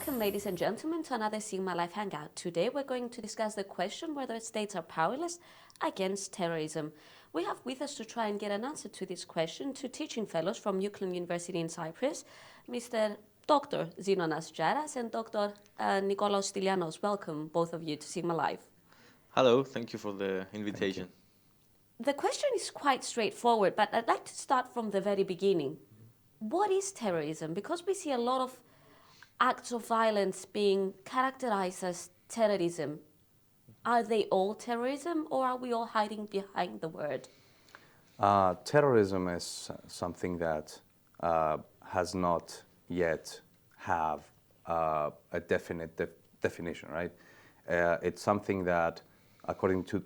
Welcome, ladies and gentlemen, to another Sigmalive Hangout. Today we're going to discuss the question whether states are powerless against terrorism. We have with us to try and get an answer to this question two teaching fellows from UCLan University in Cyprus, Mr. Dr. Zenonas Tziarras and Dr. Nikolas Stylianou. Welcome, both of you, to Sigmalive. Hello, thank you for the invitation. The question is quite straightforward, but I'd like to start from the very beginning. What is terrorism? Because we see a lot of acts of violence being characterized as terrorism. Are they all terrorism, or are we all hiding behind the word? Terrorism is something that has not yet have a definite definition, right? It's something that, according to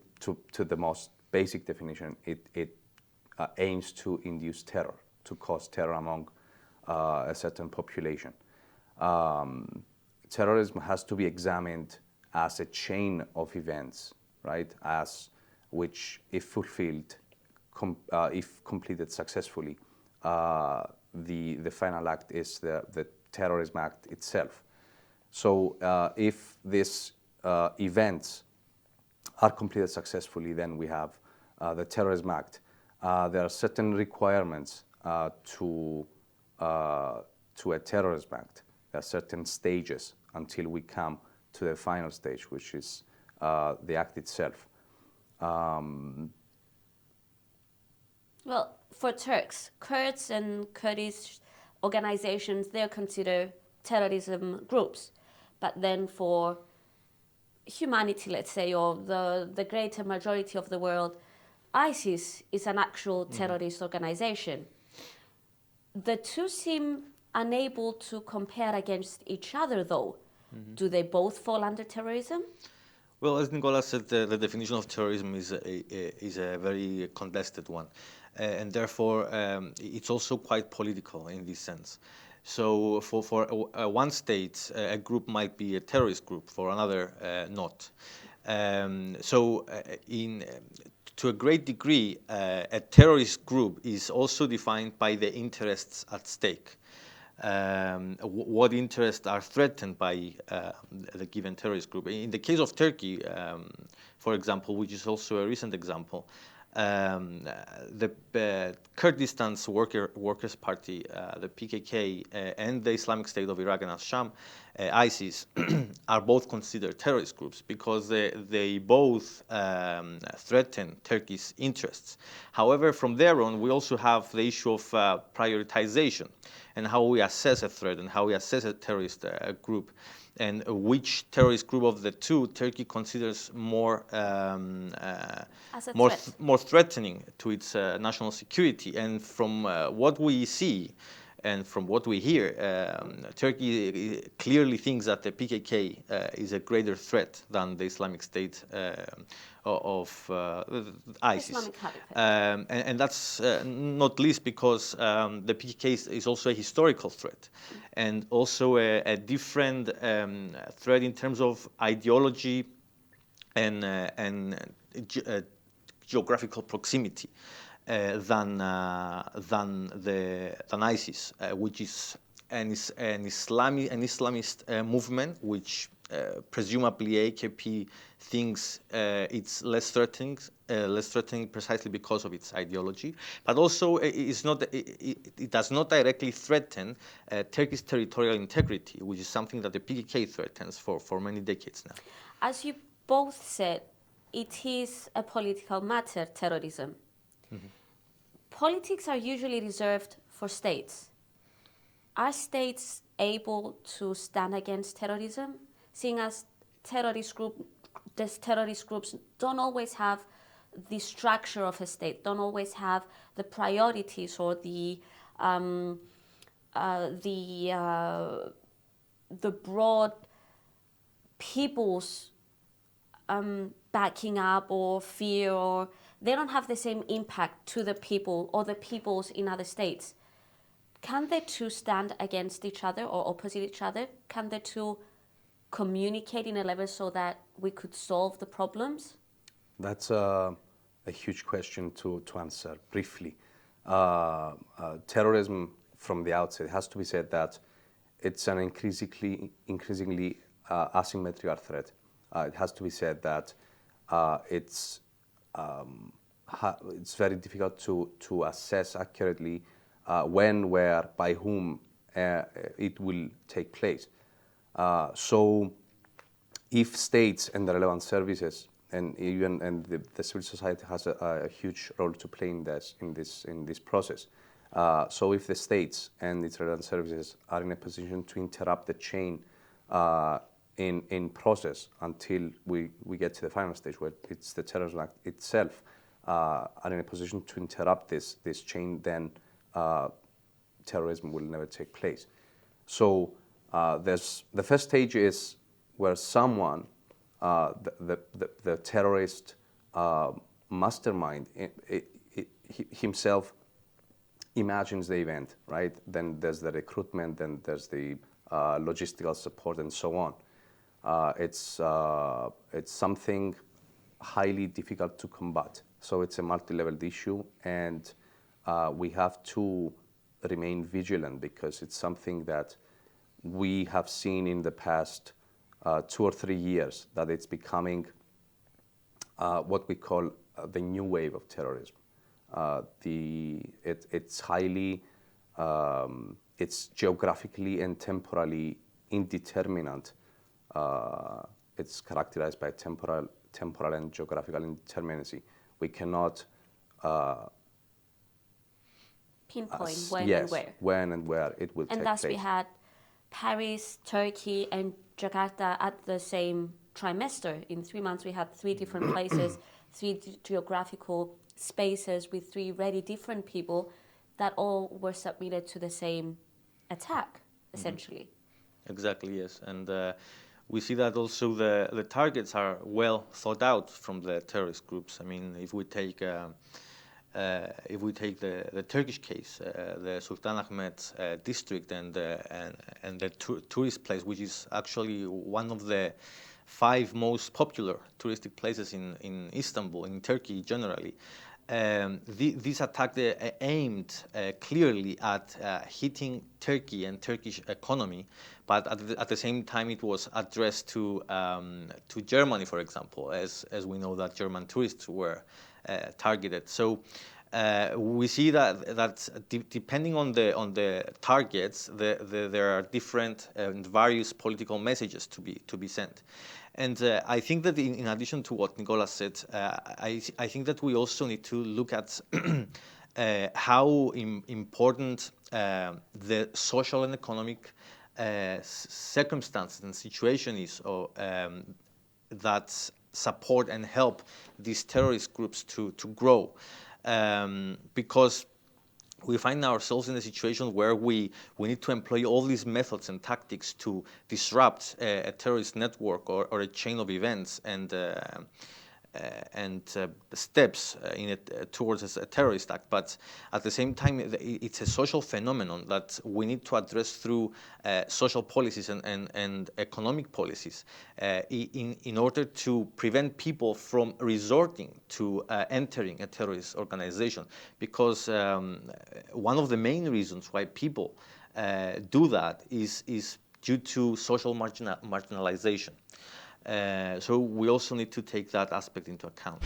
the most basic definition, it aims to induce terror, to cause terror among a certain population. Terrorism has to be examined as a chain of events, right? As which, if fulfilled, if completed successfully, the final act is the terrorism act itself. So if these events are completed successfully, then we have the terrorism act. There are certain requirements to a terrorism act. There are certain stages until we come to the final stage, which is the act itself. Well, for Turks, Kurds and Kurdish organizations, they're considered terrorism groups. But then for humanity, let's say, or the greater majority of the world, ISIS is an actual terrorist organization. The two seem unable to compare against each other, though. Do they both fall under terrorism? Well, as Nikolas said, the definition of terrorism is a very contested one. And therefore, it's also quite political in this sense. So for one state, a group might be a terrorist group, for another, not. To a great degree, a terrorist group is also defined by the interests at stake. What interests are threatened by the given terrorist group. In the case of Turkey, for example, which is also a recent example, the Kurdistan's Workers' Party, the PKK, and the Islamic State of Iraq and al-Sham, ISIS, are both considered terrorist groups because they both threaten Turkey's interests. However, from there on, we also have the issue of prioritization and how we assess a threat and how we assess a terrorist group, and which terrorist group of the two Turkey considers more threatening to its national security. And from what we see and from what we hear, Turkey clearly thinks that the PKK is a greater threat than the Islamic State of ISIS. And that's not least because the PKK is also a historical threat and also a different threat in terms of ideology and geographical proximity than ISIS, which is an Islamist movement, which presumably AKP thinks it's less threatening precisely because of its ideology, but also it does not directly threaten Turkey's territorial integrity, which is something that the PKK threatens for many decades now. As you both said, it is a political matter, terrorism. Politics are usually reserved for states. Are states able to stand against terrorism, seeing as terrorist groups don't always have the structure of a state, don't always have the priorities or the broad people's backing up or fear, or they don't have the same impact to the people or the peoples in other states. Can the two stand against each other or opposite each other? Can the two communicate in a level so that we could solve the problems? That's a huge question to answer briefly. Terrorism, from the outset, it has to be said that it's an increasingly asymmetrical threat. It has to be said that it's very difficult to assess accurately when, where, by whom it will take place. So if states and the relevant services and even the civil society has a huge role to play in this process. So if the states and its relevant services are in a position to interrupt the chain in process until we get to the final stage where it's the terrorism act itself are in a position to interrupt this chain, then terrorism will never take place. So the first stage is where someone, the terrorist mastermind himself imagines the event, right? Then there's the recruitment, then there's the logistical support, and so on. It's something highly difficult to combat. So it's a multi-leveled issue, and we have to remain vigilant because it's something that we have seen in the past 2 or 3 years that it's becoming what we call the new wave of terrorism. It's highly, it's geographically and temporally indeterminate. It's characterized by temporal and geographical indeterminacy. We cannot pinpoint when yes, and where. when and where it will take And thus place. we had Paris, Turkey, and Jakarta at the same trimester. In 3 months, we had 3 different places, 3 geographical spaces with 3 very different people that all were submitted to the same attack, essentially. Exactly, yes. And we see that also the targets are well thought out from the terrorist groups. I mean, if we take the Turkish case, the Sultan Ahmed district and the tourist place, which is actually one of the 5 most popular touristic places in Istanbul, in Turkey generally. This attack aimed clearly at hitting Turkey and Turkish economy, but at the same time it was addressed to Germany, for example, as we know that German tourists were targeted. So we see that depending on the targets, there are different and various political messages to be sent. And I think that in addition to what Nikolas said, I think that we also need to look at how important the social and economic circumstances and situation is that support and help these terrorist groups to grow. Because we find ourselves in a situation where we need to employ all these methods and tactics to disrupt a terrorist network or a chain of events and steps in it towards a terrorist act. But at the same time, it's a social phenomenon that we need to address through social policies and economic policies in order to prevent people from resorting to entering a terrorist organization. Because one of the main reasons why people do that is due to social marginalization. So we also need to take that aspect into account.